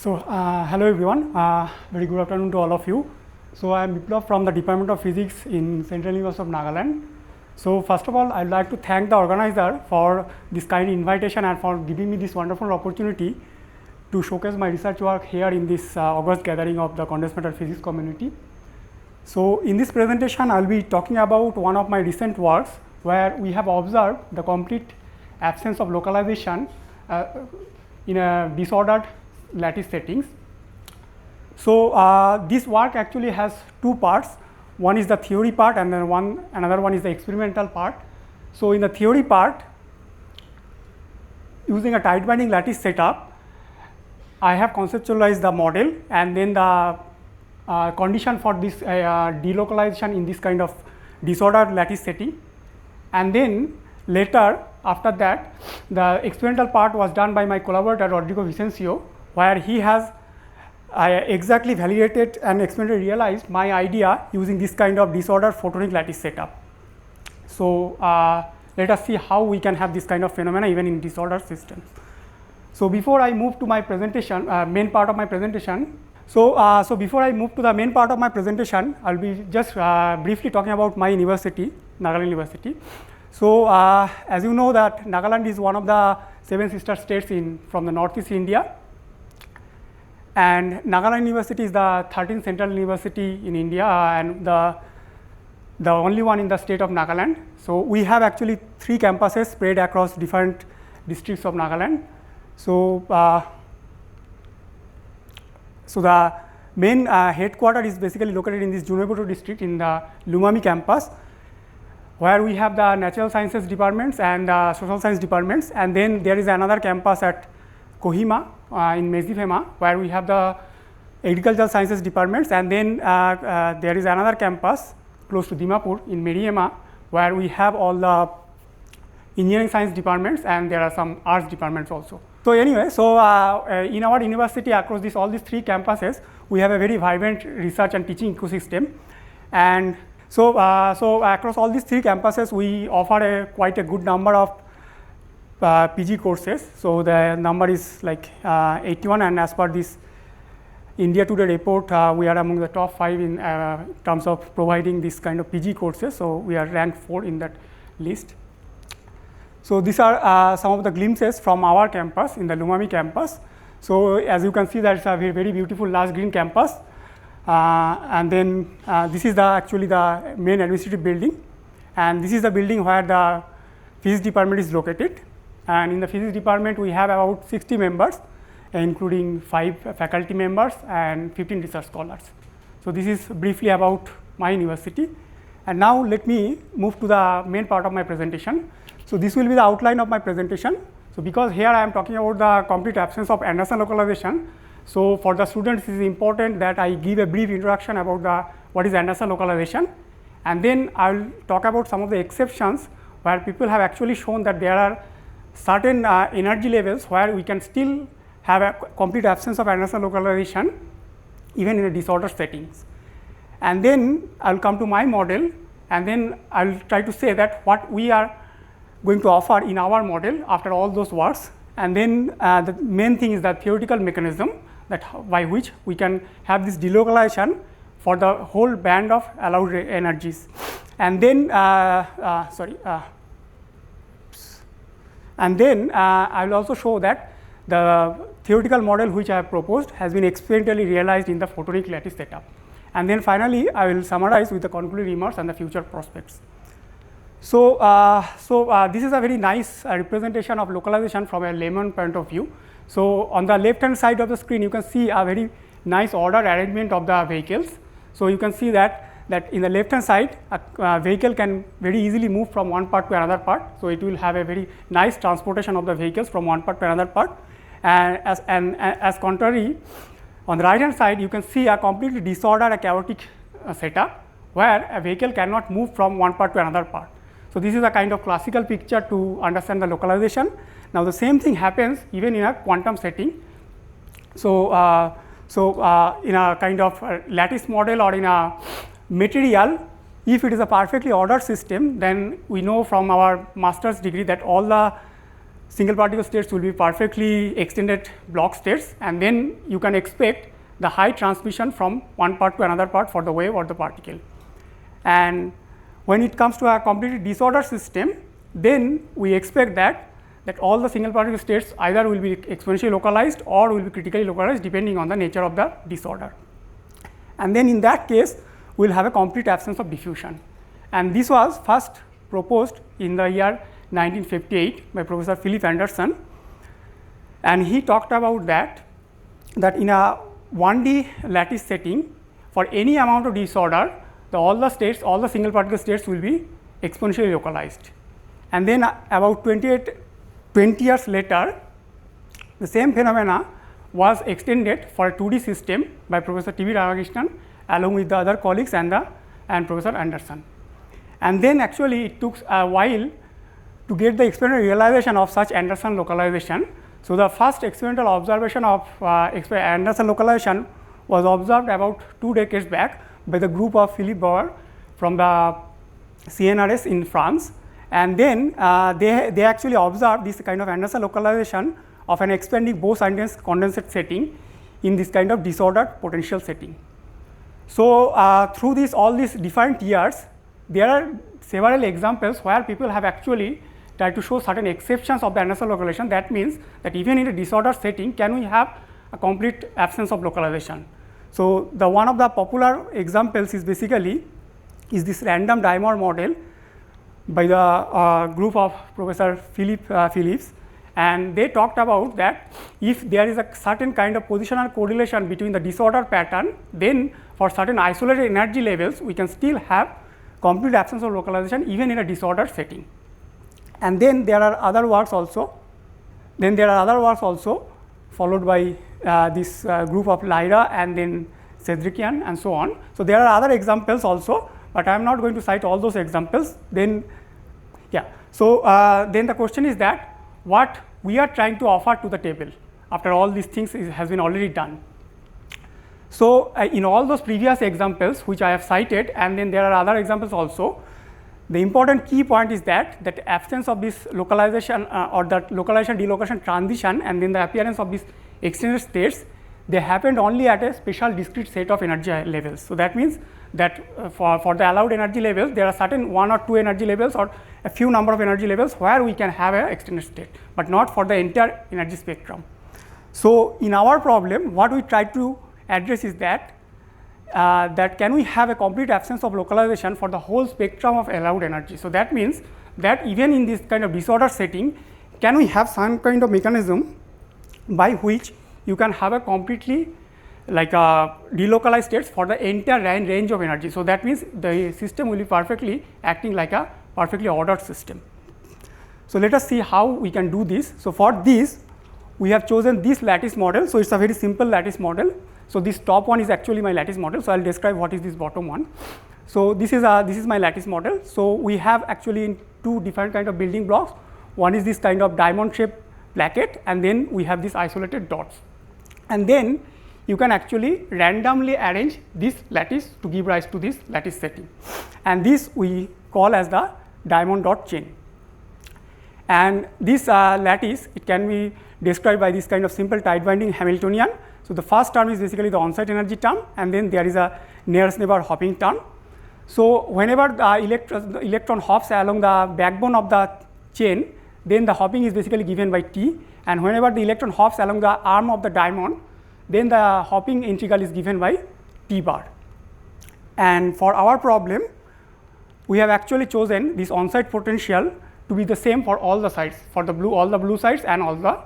Hello everyone, very good afternoon to all of you. So, I am Biplav from the Department of Physics in Central University of Nagaland. So, first of all, I would like to thank the organizer for this kind invitation and for giving me this wonderful opportunity to showcase my research work here in this August gathering of the condensed matter physics community. So, in this presentation, I will be talking about one of my recent works where we have observed the complete absence of localization in a disordered lattice settings. So, this work actually has two parts. One is the theory part and then another one is the experimental part. So, in the theory part, using a tight binding lattice setup, I have conceptualized the model and then the condition for this delocalization in this kind of disordered lattice setting. And then later after that, the experimental part was done by my collaborator Rodrigo Vicencio, where he has exactly validated and experimentally realized my idea using this kind of disordered photonic lattice setup. So, let us see how we can have this kind of phenomena even in disordered systems. So, before I move to my presentation, main part of my presentation. So, before I move to the main part of my presentation, I will be just briefly talking about my university, Nagaland University. So, as you know that Nagaland is one of the 7 sister states from the northeast India, and Nagaland University is the 13th central university in India and the only one in the state of Nagaland. So, we have actually 3 campuses spread across different districts of Nagaland. So, the main headquarter is basically located in this Junaboto district in the Lumami campus, where we have the natural sciences departments and social science departments, and then there is another campus at Kohima in Mezifema, where we have the agricultural sciences departments, and then there is another campus close to Dimapur in Meriema, where we have all the engineering science departments and there are some arts departments also. So, anyway, in our university across all these 3 campuses, we have a very vibrant research and teaching ecosystem, and so across all these 3 campuses we offer quite a good number of PG courses. So, the number is like 81, and as per this India Today report, we are among the top 5 in terms of providing this kind of PG courses. So, we are ranked 4 in that list. So, these are some of the glimpses from our campus in the Lumami campus. So, as you can see, that is a very, very beautiful large green campus, and then this is actually the main administrative building, and this is the building where the physics department is located. And in the physics department, we have about 60 members, including 5 faculty members and 15 research scholars. So, this is briefly about my university. And now, let me move to the main part of my presentation. So, this will be the outline of my presentation. So, because here I am talking about the complete absence of Anderson localization. So, for the students, it is important that I give a brief introduction about what is Anderson localization, and then I will talk about some of the exceptions where people have actually shown that there are certain energy levels where we can still have a complete absence of Anderson localization even in a disordered settings. And then I will come to my model, and then I will try to say that what we are going to offer in our model after all those works, and then the main thing is the theoretical mechanism that by which we can have this delocalization for the whole band of allowed energies. And then I will also show that the theoretical model which I have proposed has been experimentally realized in the photonic lattice setup. And then finally, I will summarize with the concluding remarks and the future prospects. So, this is a very nice representation of localization from a layman point of view. So, on the left hand side of the screen, you can see a very nice order arrangement of the vehicles. So, you can see that in the left hand side, a vehicle can very easily move from one part to another part. So, it will have a very nice transportation of the vehicles from one part to another part. And as contrary, on the right hand side, you can see a completely disordered, a chaotic setup where a vehicle cannot move from one part to another part. So, this is a kind of classical picture to understand the localization. Now, the same thing happens even in a quantum setting. So, in a kind of lattice model or in a material, if it is a perfectly ordered system, then we know from our master's degree that all the single particle states will be perfectly extended block states, and then you can expect the high transmission from one part to another part for the wave or the particle. And when it comes to a completely disordered system, then we expect that all the single particle states either will be exponentially localized or will be critically localized depending on the nature of the disorder. And then in that case, we will have a complete absence of diffusion. And this was first proposed in the year 1958 by Professor Philip Anderson, and he talked about that in a 1D lattice setting, for any amount of disorder, all the single particle states will be exponentially localized. And then about 20 years later, the same phenomena was extended for a 2D system by Professor T.V. Radhakrishnan along with the other colleagues and Professor Anderson. And then actually it took a while to get the experimental realization of such Anderson localization. So, the first experimental observation of Anderson localization was observed about 2 decades back by the group of Philippe Bauer from the CNRS in France, and then they actually observed this kind of Anderson localization of an expanding Bose-Einstein condensate setting in this kind of disordered potential setting. So, through all these different years, there are several examples where people have actually tried to show certain exceptions of the Anderson localization. That means that even in a disordered setting, can we have a complete absence of localization. So, the one of the popular examples is basically this random dimer model by the group of Professor Phillips, and they talked about that if there is a certain kind of positional correlation between the disorder pattern, then for certain isolated energy levels we can still have complete absence of localization even in a disordered setting. And then there are other works also. Followed by this group of Lyra and then Cedrikian and so on. So, there are other examples also, but I am not going to cite all those examples. Then then the question is that what we are trying to offer to the table after all these things has been already done. So, in all those previous examples which I have cited, and then there are other examples also, the important key point is that absence of this localization or that localization delocation transition and then the appearance of these extended states, they happened only at a special discrete set of energy levels. So, that means that for the allowed energy levels, there are certain 1 or 2 energy levels or a few number of energy levels where we can have an extended state, but not for the entire energy spectrum. So, in our problem, what we try to address is that can we have a complete absence of localization for the whole spectrum of allowed energy. So, that means that even in this kind of disordered setting, can we have some kind of mechanism by which you can have a completely like delocalized states for the entire range of energy. So, that means the system will be perfectly acting like a perfectly ordered system. So, let us see how we can do this. So, for this we have chosen this lattice model. So, it is a very simple lattice model. So, this top one is actually my lattice model. So, I will describe what is this bottom one. So, this is my lattice model. So, we have actually 2 different kind of building blocks. One is this kind of diamond shaped placket, and then we have these isolated dots. And then you can actually randomly arrange this lattice to give rise to this lattice setting, and this we call as the diamond dot chain. And this lattice, it can be described by this kind of simple tight binding Hamiltonian. So, the first term is basically the on-site energy term, and then there is a nearest neighbor hopping term. So, whenever the electron hops along the backbone of the chain, then the hopping is basically given by T, and whenever the electron hops along the arm of the diamond, then the hopping integral is given by T bar. And for our problem, we have actually chosen this on-site potential to be the same for all the sides, for all the blue sides and all the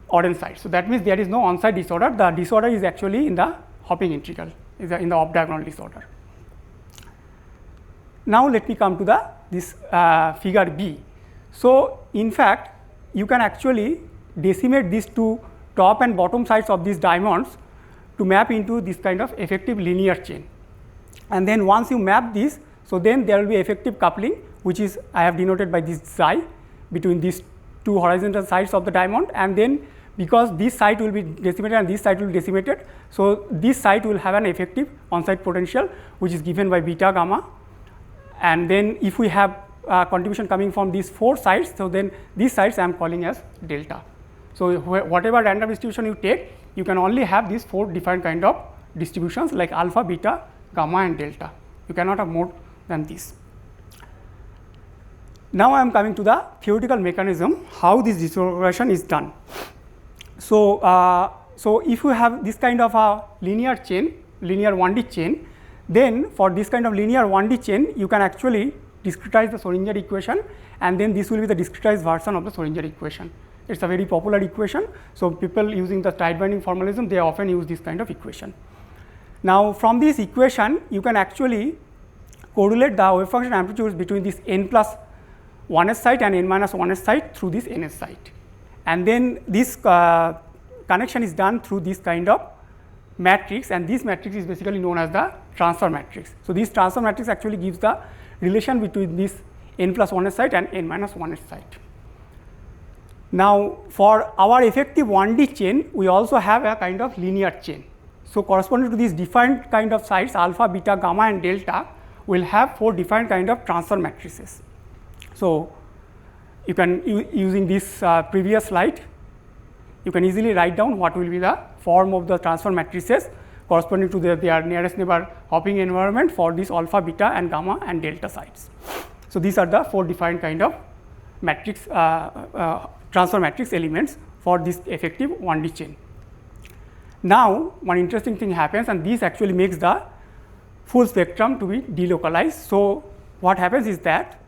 orange sides. So, that means there is no on-site disorder. The disorder is actually in the hopping integral, is in the off diagonal disorder. Now, let me come to this figure B. So, in fact, you can actually decimate these 2 top and bottom sides of these diamonds to map into this kind of effective linear chain. And then once you map this, so then there will be effective coupling, which is I have denoted by this xi between these 2 horizontal sides of the diamond, and then because this side will be decimated and this side will be decimated. So, this side will have an effective on-site potential which is given by beta gamma, and then if we have contribution coming from these 4 sides. So then these sides I am calling as delta. So whatever random distribution you take, you can only have these 4 different kind of distributions like alpha, beta, gamma and delta. You cannot have more than this. Now I am coming to the theoretical mechanism how this delocalization is done. So, so if you have this kind of a linear chain, linear 1D chain, then for this kind of linear 1D chain, you can actually discretize the Schrodinger equation, and then this will be the discretized version of the Schrodinger equation. It is a very popular equation. So, people using the tight binding formalism, they often use this kind of equation. Now, from this equation, you can actually correlate the wave function amplitudes between this n plus 1s site and n minus 1s site through this ns site. And then this connection is done through this kind of matrix, and this matrix is basically known as the transfer matrix. So, this transfer matrix actually gives the relation between this n plus 1s site and n minus 1s site. Now, for our effective 1D chain, we also have a kind of linear chain. So, corresponding to these defined kind of sites alpha, beta, gamma and delta, we will have 4 different kind of transfer matrices. So, you can using this previous slide, you can easily write down what will be the form of the transfer matrices corresponding to their nearest neighbor hopping environment for this alpha, beta and gamma and delta sites. So, these are the 4 defined kind of matrix transfer matrix elements for this effective 1D chain. Now, one interesting thing happens, and this actually makes the full spectrum to be delocalized. So, what happens is that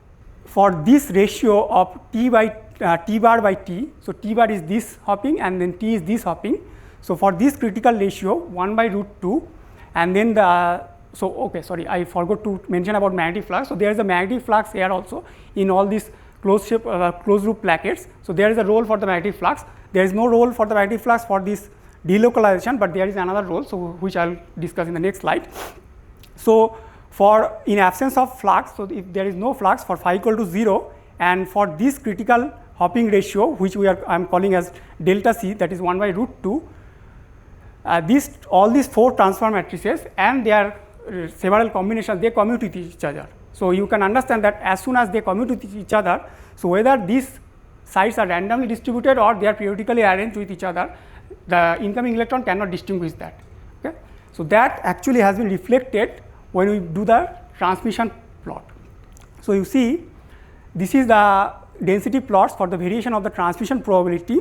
for this ratio of t bar by t, so t bar is this hopping and then t is this hopping. So, for this critical ratio 1 by root 2, and then the so okay, sorry, I forgot to mention about magnetic flux. So, there is a magnetic flux here also in all these closed loop plaquettes. So, there is a role for the magnetic flux. There is no role for the magnetic flux for this delocalization, but there is another role, so which I will discuss in the next slide. So, for in absence of flux, so if there is no flux for phi equal to 0, and for this critical hopping ratio, which I am calling as delta c, that is 1 by root 2, all these 4 transfer matrices and their several combinations, they commute with each other. So, you can understand that as soon as they commute with each other, so whether these sites are randomly distributed or they are periodically arranged with each other, the incoming electron cannot distinguish that. Okay? So, that actually has been reflected when we do the transmission plot. So, you see this is the density plots for the variation of the transmission probability.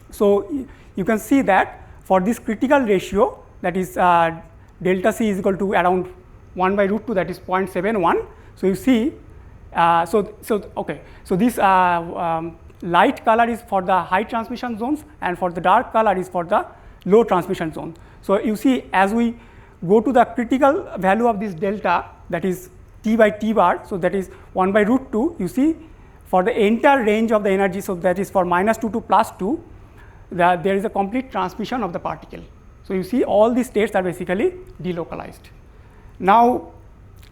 So, you can see that for this critical ratio, that is delta c is equal to around 1 by root 2, that is 0.71. So, you see okay. So, this light color is for the high transmission zones and for the dark color is for the low transmission zone. So, you see as we go to the critical value of this delta, that is t by t bar, so that is 1 by root 2, you see for the entire range of the energy, so that is for -2 to +2, there is a complete transmission of the particle. So, you see all these states are basically delocalized. Now,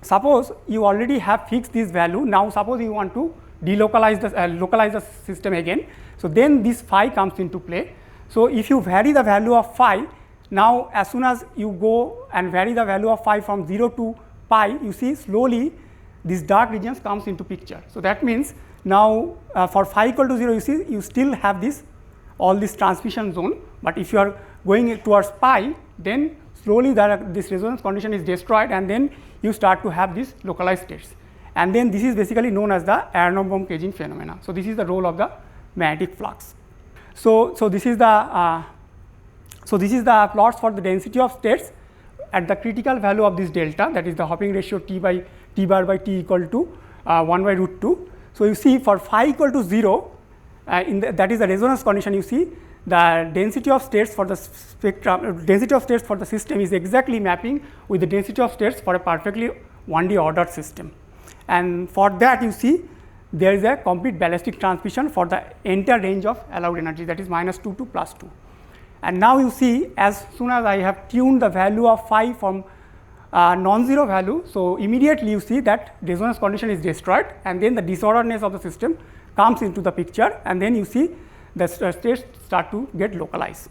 suppose you already have fixed this value, now suppose you want to delocalize the localize the system again. So, then this phi comes into play. So, if you vary the value of phi, now as soon as you go and vary the value of phi from 0 to pi, you see slowly these dark regions comes into picture. So, that means now for phi equal to 0, you see you still have this all this transmission zone, but if you are going towards pi, then slowly this resonance condition is destroyed and then you start to have these localized states. And then this is basically known as the Aharonov-Bohm caging phenomena. So, this is the role of the magnetic flux. So, this is the plots for the density of states at the critical value of this delta, that is the hopping ratio t bar by t equal to 1 by root 2. So, you see for phi equal to 0, that is the resonance condition, you see the density of states for the spectrum, density of states for the system is exactly mapping with the density of states for a perfectly 1D ordered system. And for that, you see there is a complete ballistic transmission for the entire range of allowed energy, that is -2 to +2. And now you see as soon as I have tuned the value of phi from non-zero value, so immediately you see that resonance condition is destroyed and then the disorderedness of the system comes into the picture, and then you see the states start to get localized.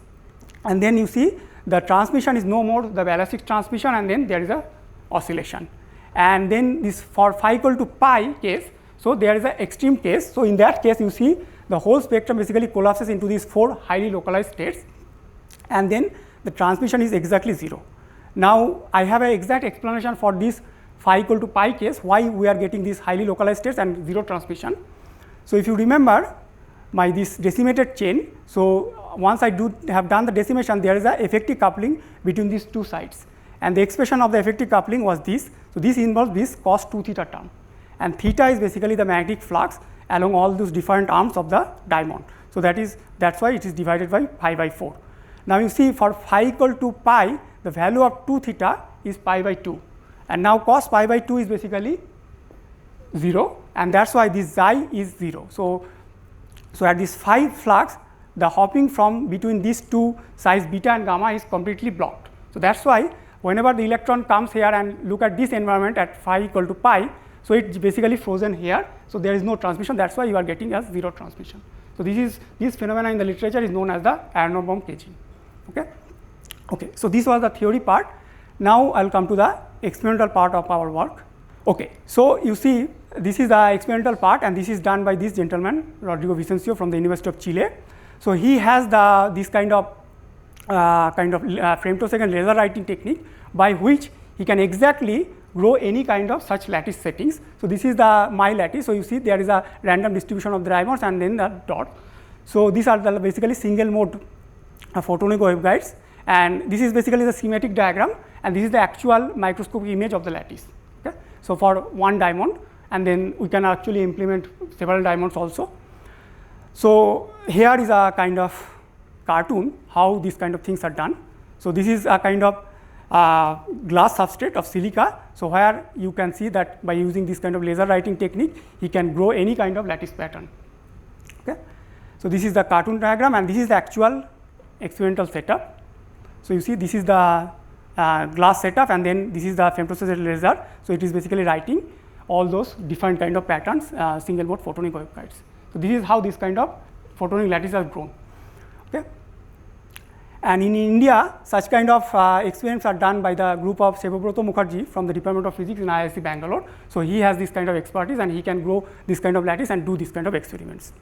And then you see the transmission is no more the ballistic transmission, and then there is a oscillation. And then this for phi equal to pi case, So there is an extreme case. So in that case, you see the whole spectrum basically collapses into these 4 highly localized states, and then the transmission is exactly 0. Now I have an exact explanation for this phi equal to pi case, why we are getting these highly localized states and 0 transmission. So if you remember my this decimated chain, so once I have done the decimation, there is a effective coupling between these 2 sides, and the expression of the effective coupling was this. So this involves this cos 2 theta term, and theta is basically the magnetic flux along all those different arms of the diamond. So that's why it is divided by pi by 4. Now you see for phi equal to pi, the value of 2 theta is pi by 2, and now cos pi by 2 is basically 0, and that's why this xi is 0. So at this phi flux, the hopping from between these 2 sides beta and gamma is completely blocked. So that's why whenever the electron comes here and look at this environment at phi equal to pi, so it's basically frozen here. So there is no transmission. That's why you are getting as 0 transmission. So this phenomena in the literature is known as the Aronoff bomb caging. Okay. So this was the theory part. Now I'll come to the experimental part of our work. Okay. So you see, this is the experimental part, and this is done by this gentleman Rodrigo Vicencio from the University of Chile. So he has this kind of femtosecond laser writing technique by which he can exactly grow any kind of such lattice settings. So this is my lattice. So you see there is a random distribution of the diamonds and then the dot. So these are the basically single mode photonic waveguides, and this is basically the schematic diagram, and this is the actual microscopic image of the lattice. Okay. So for one diamond, and then we can actually implement several diamonds also. So here is a kind of cartoon how these kind of things are done. So this is a kind of glass substrate of silica. So where you can see that by using this kind of laser writing technique, he can grow any kind of lattice pattern. Okay. So this is the cartoon diagram, and this is the actual experimental setup. So you see this is the glass setup, and then this is the femtosecond laser. So it is basically writing all those different kind of patterns, single mode photonic waveguides. So this is how this kind of photonic lattice are grown. Okay. And in India, such kind of experiments are done by the group of Sevabroto Mukherjee from the Department of Physics in IISc Bangalore. So he has this kind of expertise, and he can grow this kind of lattice and do this kind of experiments.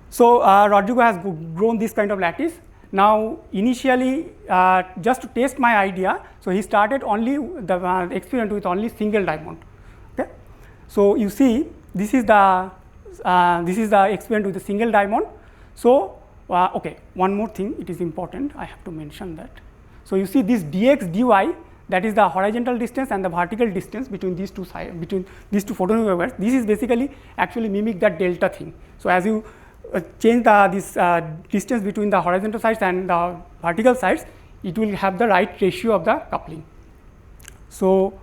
So Rodrigo has grown this kind of lattice. Now initially, just to test my idea, so he started only the experiment with only single diamond. Okay. So you see this is the experiment with a single diamond. So okay, one more thing, it is important, I have to mention that. So you see this dx dy, that is the horizontal distance and the vertical distance between these two sides, between these two photonic waveguides. This is basically actually mimic that delta thing. So as you change this distance between the horizontal sides and the vertical sides, it will have the right ratio of the coupling. So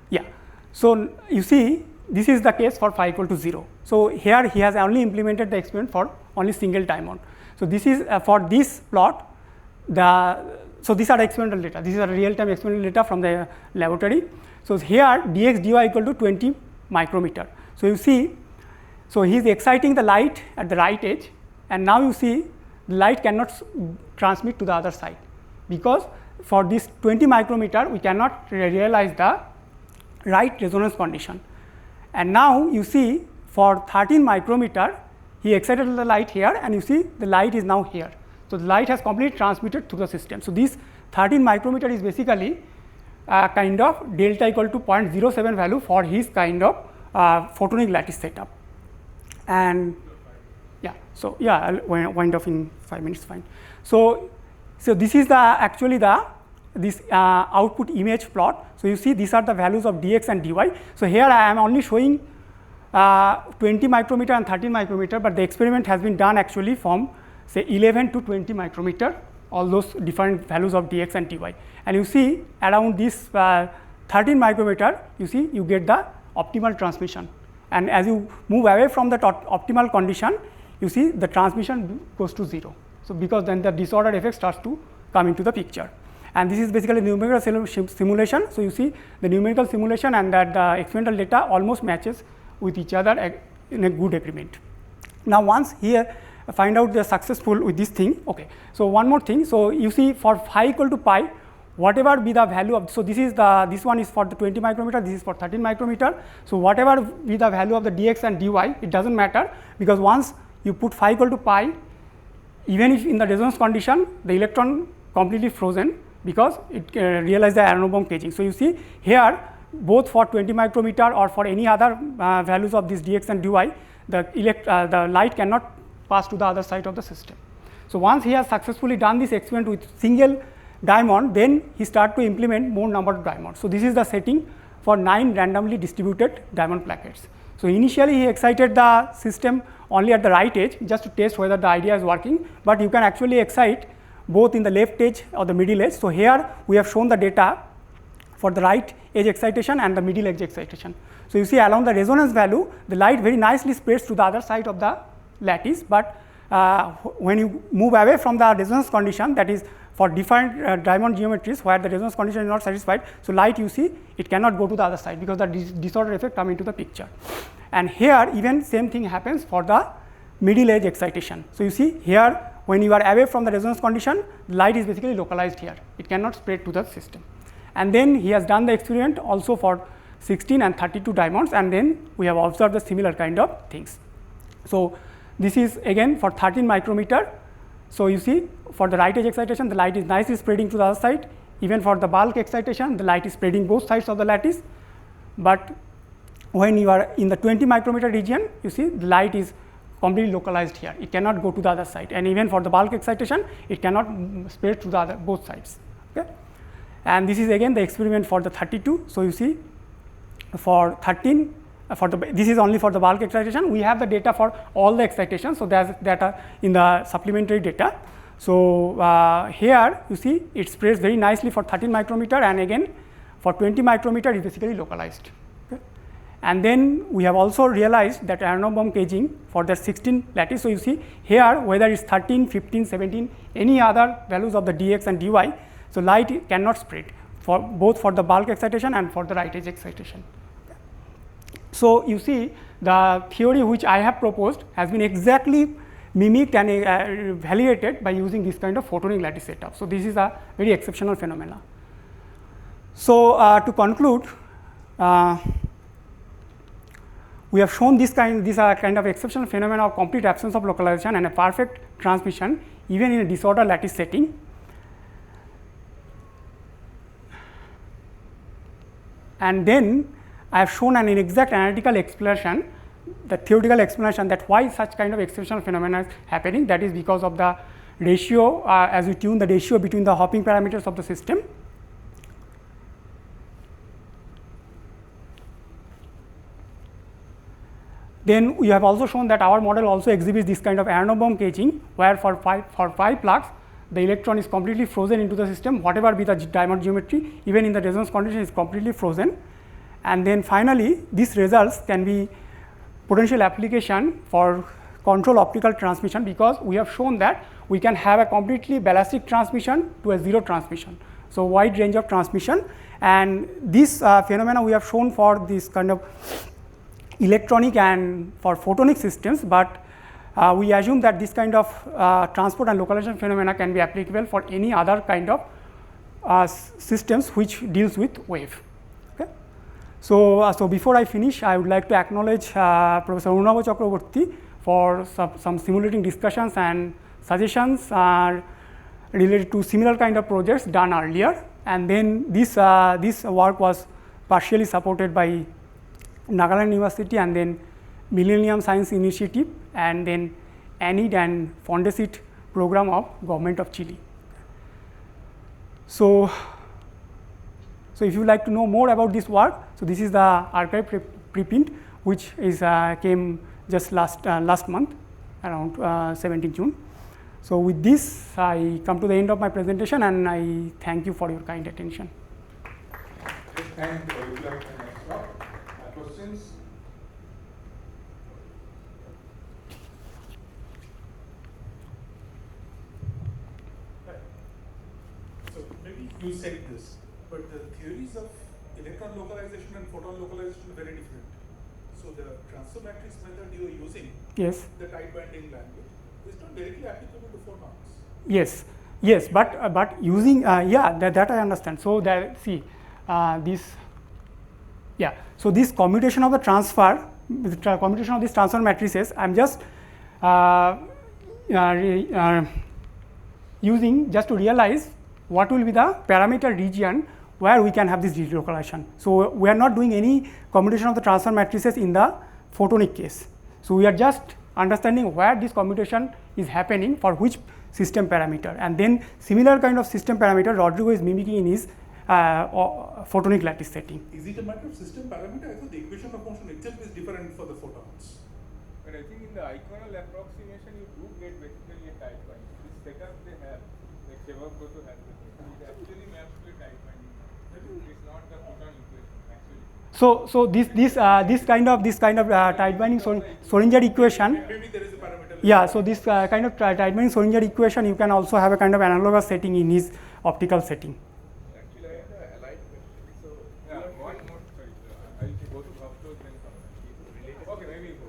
yeah, so you see this is the case for phi equal to 0. So here he has only implemented the experiment for only single diamond. So this is for this plot, so these are experimental data. This is a real time experimental data from the laboratory. So here dx dy equal to 20 micrometer. So you see, so he is exciting the light at the right edge, and now you see the light cannot transmit to the other side, because for this 20 micrometer we cannot realize the right resonance condition. And now you see for 13 micrometer he excited the light here, and you see the light is now here. So the light has completely transmitted through the system. So this 13 micrometer is basically a kind of delta equal to 0.07 value for his kind of photonic lattice setup. And yeah, so yeah, I'll wind up in 5 minutes, fine. So this is actually this output image plot. So you see these are the values of dx and dy. So here I am only showing 20 micrometer and 13 micrometer, but the experiment has been done actually from say 11 to 20 micrometer, all those different values of dx and dy. And you see around this 13 micrometer, you see you get the optimal transmission. And as you move away from the optimal condition, you see the transmission goes to 0. So because then the disordered effect starts to come into the picture. And this is basically numerical simulation. So you see the numerical simulation and that the experimental data almost matches with each other in a good agreement. Now once here find out they are successful with this thing. Okay. So one more thing. So you see for phi equal to pi, whatever be the value of, so this one is for the 20 micrometer, this is for 13 micrometer. So whatever be the value of the dx and dy, it doesn't matter, because once you put phi equal to pi, even if in the resonance condition the electron completely frozen, because it realized the Aharonov caging. So you see here, both for 20 micrometer or for any other values of this dx and dy, the light cannot pass to the other side of the system. So once he has successfully done this experiment with single diamond, then he start to implement more number of diamonds. So this is the setting for 9 randomly distributed diamond plaquettes. So initially he excited the system only at the right edge, just to test whether the idea is working, but you can actually excite both in the left edge or the middle edge. So here we have shown the data for the right edge excitation and the middle edge excitation. So you see, along the resonance value, the light very nicely spreads to the other side of the lattice, but when you move away from the resonance condition, that is for defined diamond geometries where the resonance condition is not satisfied, so light, you see, it cannot go to the other side, because the disorder effect come into the picture. And here even same thing happens for the middle edge excitation. So you see here, when you are away from the resonance condition, light is basically localized here, it cannot spread to the system. And then he has done the experiment also for 16 and 32 diamonds, and then we have observed the similar kind of things. So this is again for 13 micrometer. So you see, for the right edge excitation, the light is nicely spreading to the other side. Even for the bulk excitation, the light is spreading both sides of the lattice. But when you are in the 20 micrometer region, you see the light is completely localized here, it cannot go to the other side. And even for the bulk excitation, it cannot spread to the other both sides. Okay? And this is again the experiment for the 32. So you see, for 13, this is only for the bulk excitation. We have the data for all the excitations, so there's data in the supplementary data. So here you see it spreads very nicely for 13 micrometer, and again for 20 micrometer is basically localized. Okay? And then we have also realized that Aharonov caging for the 16 lattice. So you see here, whether it's 13, 15, 17, any other values of the dx and dy, so light cannot spread for both for the bulk excitation and for the right edge excitation. So you see, the theory which I have proposed has been exactly mimicked and validated by using this kind of photonic lattice setup. So this is a very exceptional phenomena. So to conclude, we have shown these kind of exceptional phenomena of complete absence of localization and a perfect transmission even in a disordered lattice setting. And then I have shown an inexact analytical explanation, the theoretical explanation, that why such kind of exceptional phenomena is happening. That is because of the ratio, as we tune the ratio between the hopping parameters of the system. Then we have also shown that our model also exhibits this kind of Aharonov caging, where for pi plugs, the electron is completely frozen into the system, whatever be the diamond geometry, even in the resonance condition is completely frozen. And then finally, these results can be potential application for control optical transmission, because we have shown that we can have a completely ballistic transmission to a zero transmission. So wide range of transmission, and this phenomena we have shown for this kind of electronic and for photonic systems, but we assume that this kind of transport and localization phenomena can be applicable for any other kind of systems which deals with wave. Okay? So before I finish, I would like to acknowledge Professor Arunabha Chakraborty for some simulating discussions and suggestions related to similar kind of projects done earlier. And then this work was partially supported by Nagaland University, and then Millennium Science Initiative, and then ANID and Fondesit program of Government of Chile. So if you would like to know more about this work, so this is the archive preprint, which is came just last month, around 17 June. So with this, I come to the end of my presentation, and I thank you for your kind attention. Thank you. Would you like the next one? Questions? So maybe you said this, but the theories of electron localization and photon localization are very different. So the transfer matrix method you are using, yes, the tight binding language, is not directly applicable to photons. Yes, Yes, but using yeah, that I understand. So that see this, yeah. So this commutation of the transfer, commutation of these transfer matrices, I'm just using just to realize what will be the parameter region where we can have this delocalization. So we are not doing any commutation of the transfer matrices in the photonic case. So we are just understanding where this commutation is happening for which system parameter, and then similar kind of system parameter Rodrigo is mimicking in his photonic lattice setting. Is it a matter of system parameter? I thought the equation of motion itself is different for the photons. But I think in the iconal approximation, you do get basically a type binding. This setup they have, like Shevakov has the thing, it actually maps to a type binding. It's not the photon equation actually. So this kind of tight binding Schrodinger equation. Maybe there is a parameter. Yeah. So this kind of tight binding Schrodinger equation, you can also have a kind of analogous setting in his optical setting. Actually, I have a allied question. So yeah, one more. Sorry, I'll go to Hall02 then come back. Okay, maybe you go.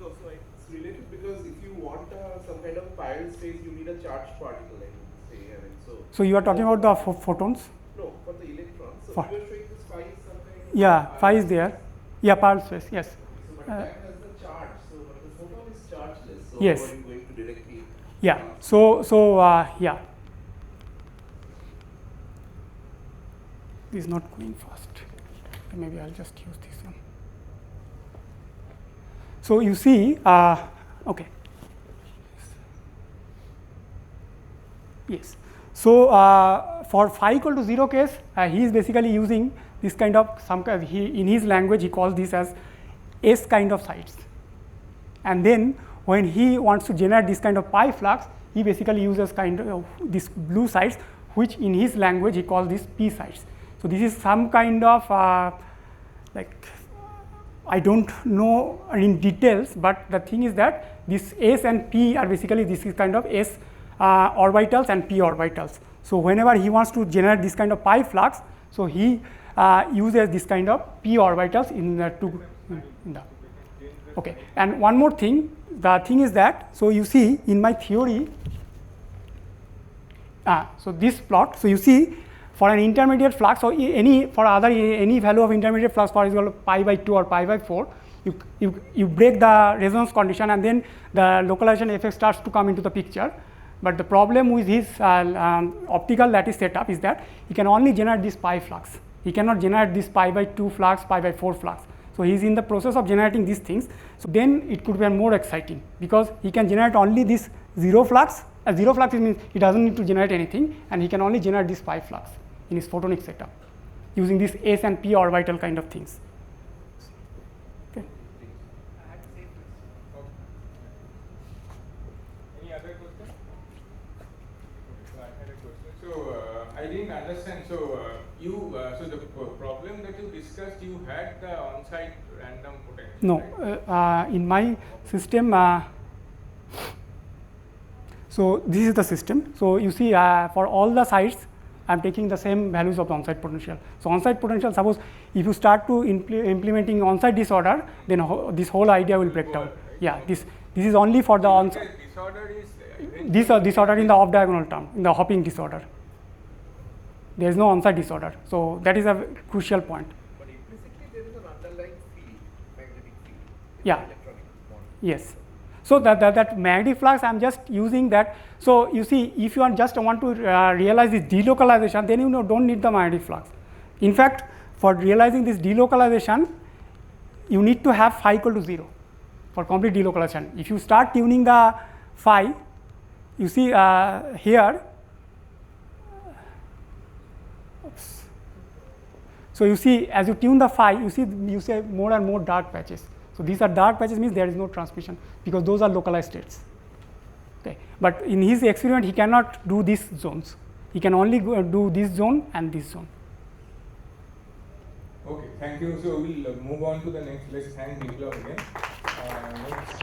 No, so it's related because if you want some kind of chiral space, you need a charged particle, I would say. I mean, So you are talking about the photons? no, for the electrons. So For- you are showing this phi is something. Yeah, phi is there. Yeah, Pearl space. Yes. So, but that has the charge. So, but the photon is chargeless. So Yes. how are you going to directly? Yeah. So yeah. This is not going fast. Maybe I'll just use this one. So you see, okay. Yes. So for phi equal to 0 case, he is basically using this kind of in his language he calls this as S kind of sites. And then when he wants to generate this kind of pi flux, he basically uses kind of these blue sites, which in his language he calls these P sites. So this is some kind of like, I don't know in details, but the thing is that this S and P are basically, this is kind of S orbitals and P orbitals. So whenever he wants to generate this kind of pi flux, so he uses this kind of P orbitals in the two. Okay, and one more thing, the thing is that, so you see in my theory, so this plot, so you see for an intermediate flux, or any value of intermediate flux, for example pi by 2 or pi by 4, you break the resonance condition, and then the localization effect starts to come into the picture. But the problem with his optical lattice setup is that he can only generate this pi flux. He cannot generate this pi by 2 flux, pi by 4 flux. So he is in the process of generating these things. So then it could be more exciting, because he can generate only this 0 flux. A 0 flux means he doesn't need to generate anything, and he can only generate this pi flux in his photonic setup using this S and P orbital kind of things. Okay. Any other question? So I had a question. So I didn't understand. So so the problem that you discussed, you had the on-site random potential. No, right? in my system, so this is the system. So you see, for all the sites, I am taking the same values of the on-site potential. So on-site potential, suppose if you start to implementing on-site disorder, then this whole idea will break down. Right? Yeah, this is only for the on-site. Disorder is Disorder in the off-diagonal term, in the hopping disorder. There is no on-site disorder. So that is a crucial point. But implicitly there is an underlying field, magnetic field. Yeah. Electronic bond. Yes. So that magnetic flux, I am just using that. So you see, if you just want to realize this delocalization, then you don't need the magnetic flux. In fact, for realizing this delocalization, you need to have phi equal to 0 for complete delocalization. If you start tuning the phi, you see here. Oops. So you see, as you tune the phi, you see more and more dark patches. So these are dark patches, means there is no transmission, because those are localized states. Okay. But in his experiment, he cannot do these zones. He can only do this zone and this zone. Okay, thank you. So we'll move on to the next. Let's thank Biplav again. Next.